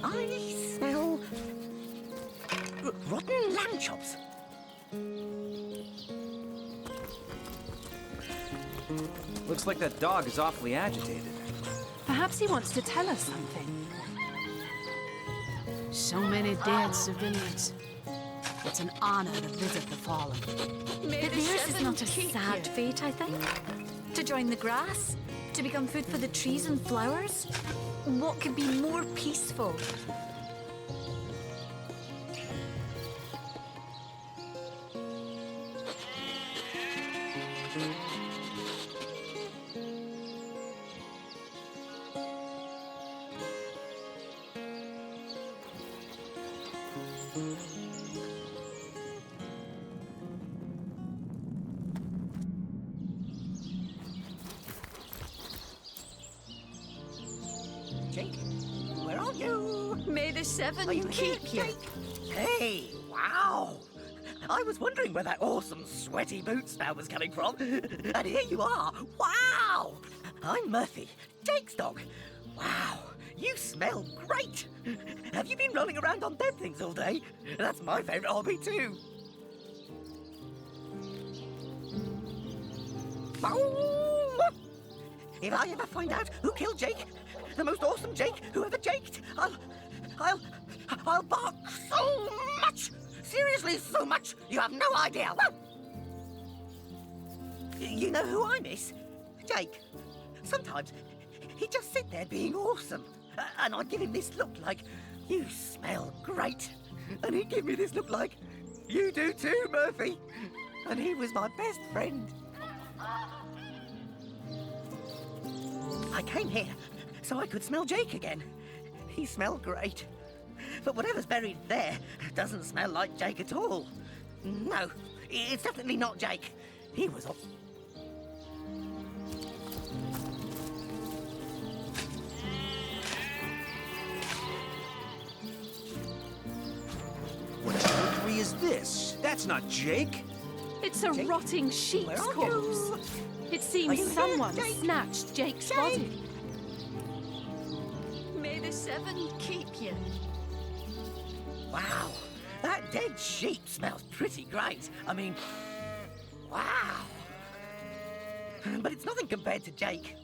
I smell rotten lamb chops. Looks like that dog is awfully agitated. Perhaps he wants to tell us something. So many dead civilians. It's an honor to visit the fallen. But theirs is not a sad fate, I think. To join the grass? To become food for the trees and flowers? What could be more peaceful? Jake, where are you? May the seven Are you here, keep you. Jake? Hey, wow! I was wondering where that awesome sweaty boot smell was coming from. And here you are. Wow! I'm Murphy, Jake's dog. Wow, you smell great. Have you been rolling around on dead things all day? That's my favourite hobby too. Bow! If I ever find out who killed Jake, the most awesome Jake who ever jaked, I'll bark so much! Seriously, so much! You have no idea! Wow. You know who I miss? Jake. Sometimes he'd just sit there being awesome, and I'd give him this look like, you smell great. And he'd give me this look like, you do too, Murphy. And he was my best friend. I came here so I could smell Jake again. He smelled great. But whatever's buried there doesn't smell like Jake at all. No, it's definitely not Jake. He was... What trickery is this? That's not Jake. It's a rotting sheep's corpse. It seems someone snatched Jake's body. May the seven keep you. Wow, that dead sheep smells pretty great. I mean, wow. But it's nothing compared to Jake.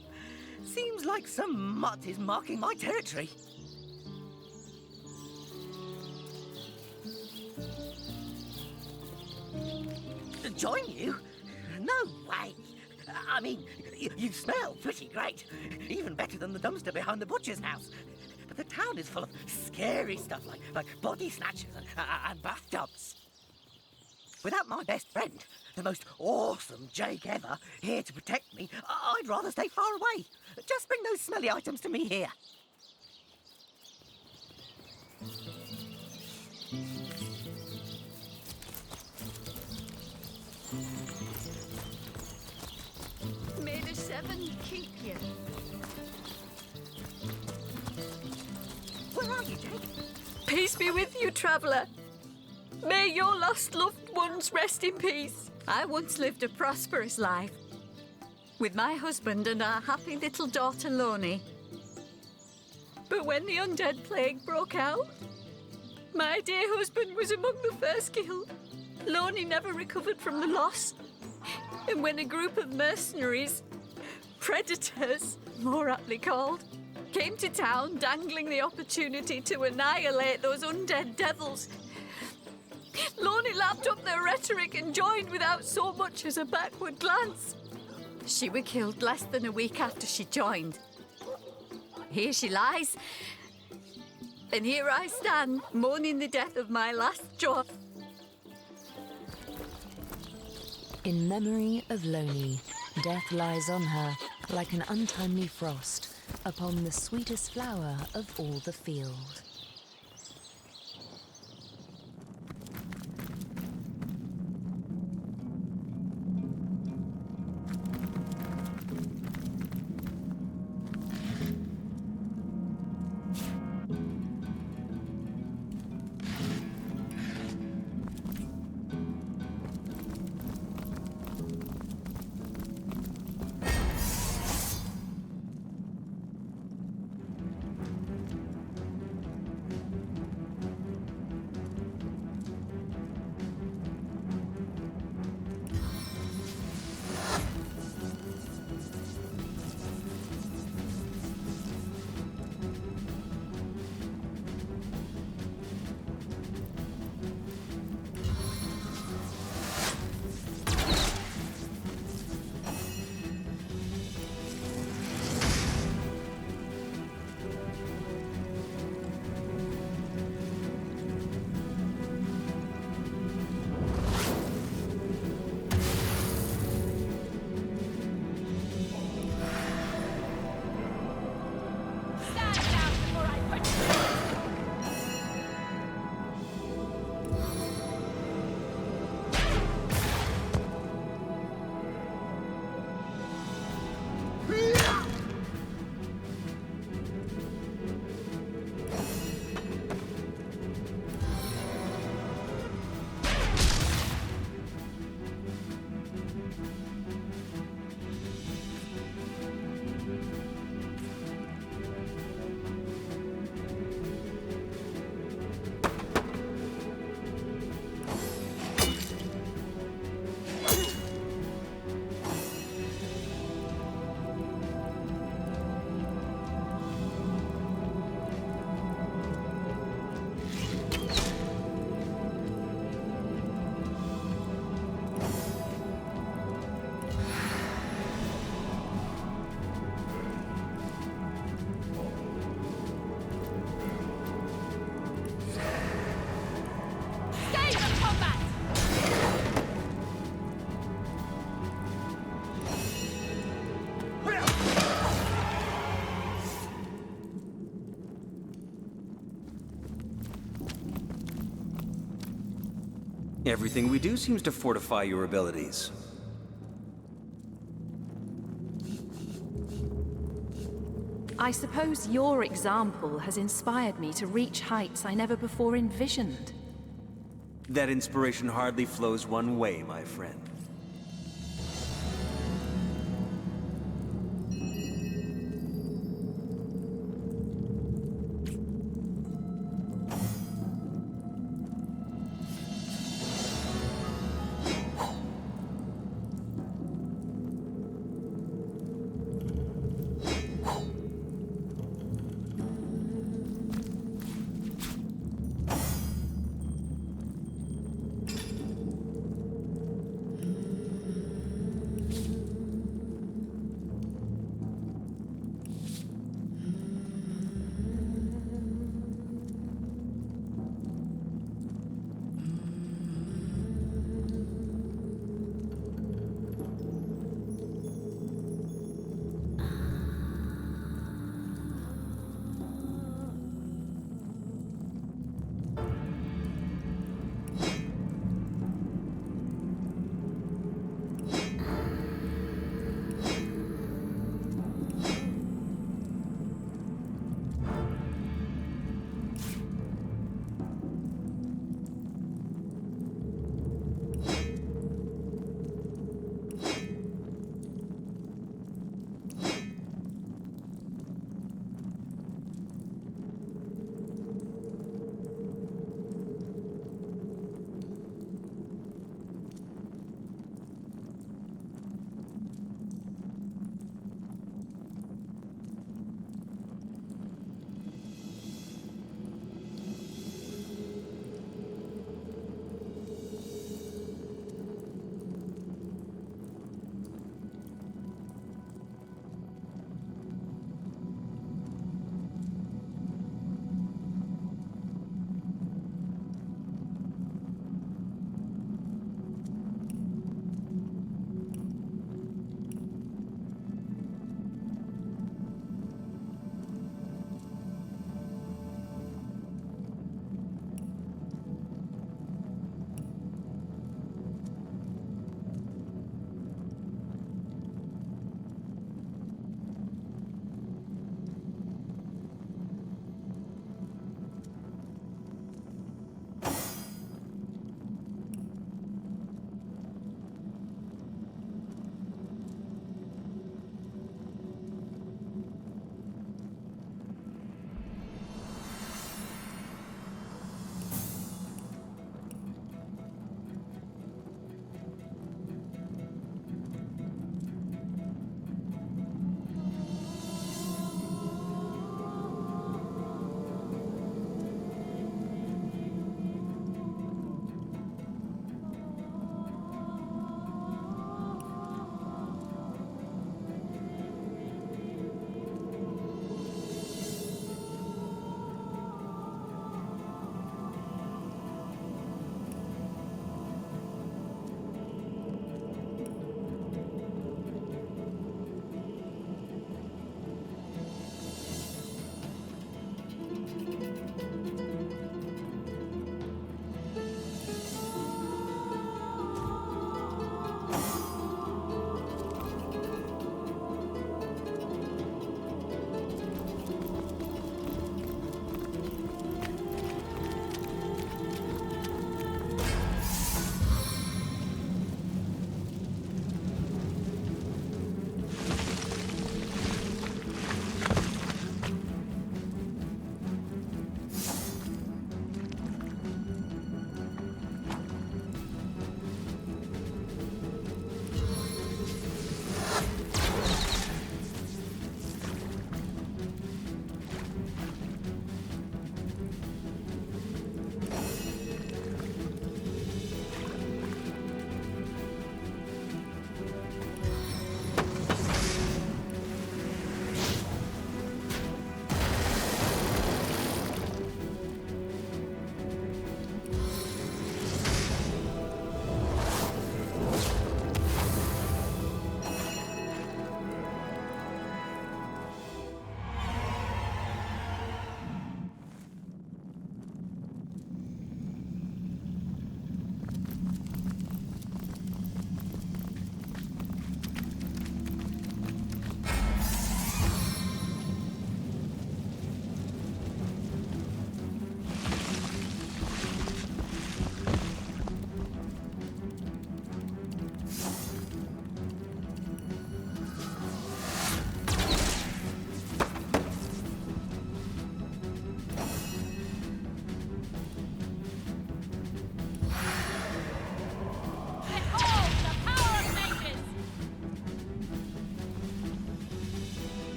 Seems like some mutt is marking my territory. Join you? No way. I mean, you smell pretty great. Even better than the dumpster behind the butcher's house. But the town is full of scary stuff like body snatchers and bathtubs. Without my best friend, the most awesome Jake ever, here to protect me, I'd rather stay far away. Just bring those smelly items to me here. May the seven keep you. Where are you, Jake? Peace be with you, traveller. May your lost loved ones rest in peace. I once lived a prosperous life with my husband and our happy little daughter, Loni. But when the undead plague broke out, my dear husband was among the first killed. Loni never recovered from the loss. And when a group of mercenaries, predators, more aptly called, came to town dangling the opportunity to annihilate those undead devils, Loni lapped up their rhetoric and joined without so much as a backward glance. She was killed less than a week after she joined. Here she lies, and here I stand, mourning the death of my last joy. In memory of Loni, death lies on her like an untimely frost upon the sweetest flower of all the field. Everything we do seems to fortify your abilities. I suppose your example has inspired me to reach heights I never before envisioned. That inspiration hardly flows one way, my friend.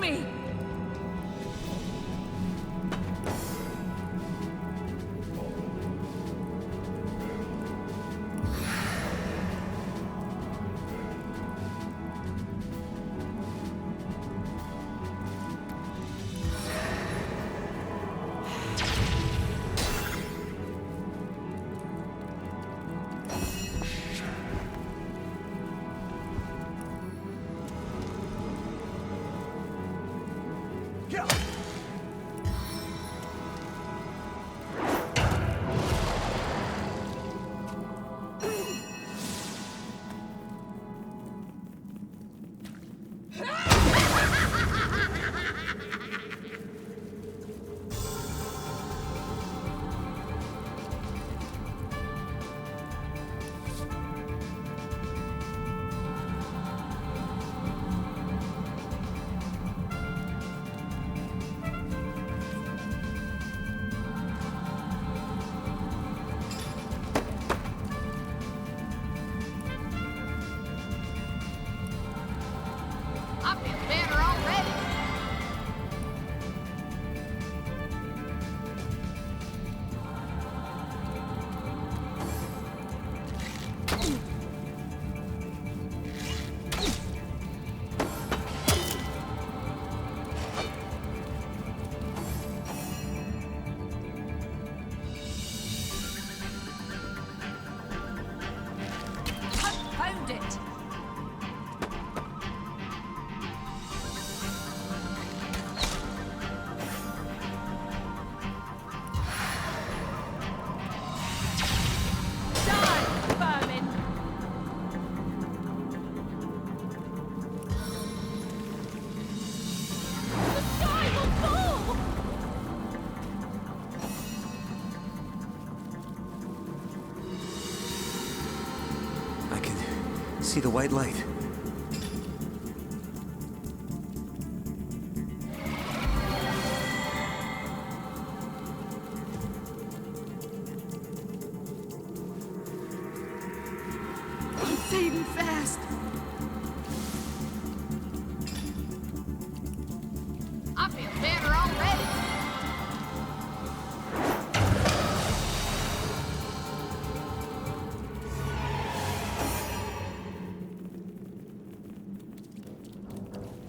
me! I feel better already. I found it. I can see the white light. I'm fading fast. I feel better already.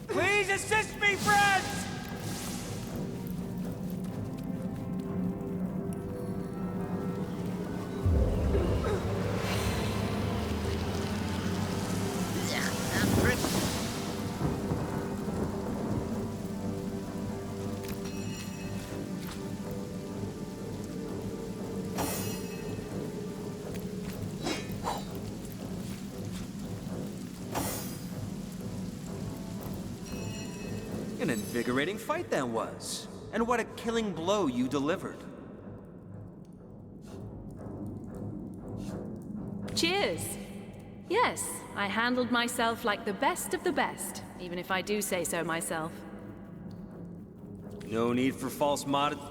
Please assist me, friends! An invigorating fight that was. And what a killing blow you delivered. Cheers. Yes, I handled myself like the best of the best, even if I do say so myself. No need for false modesty.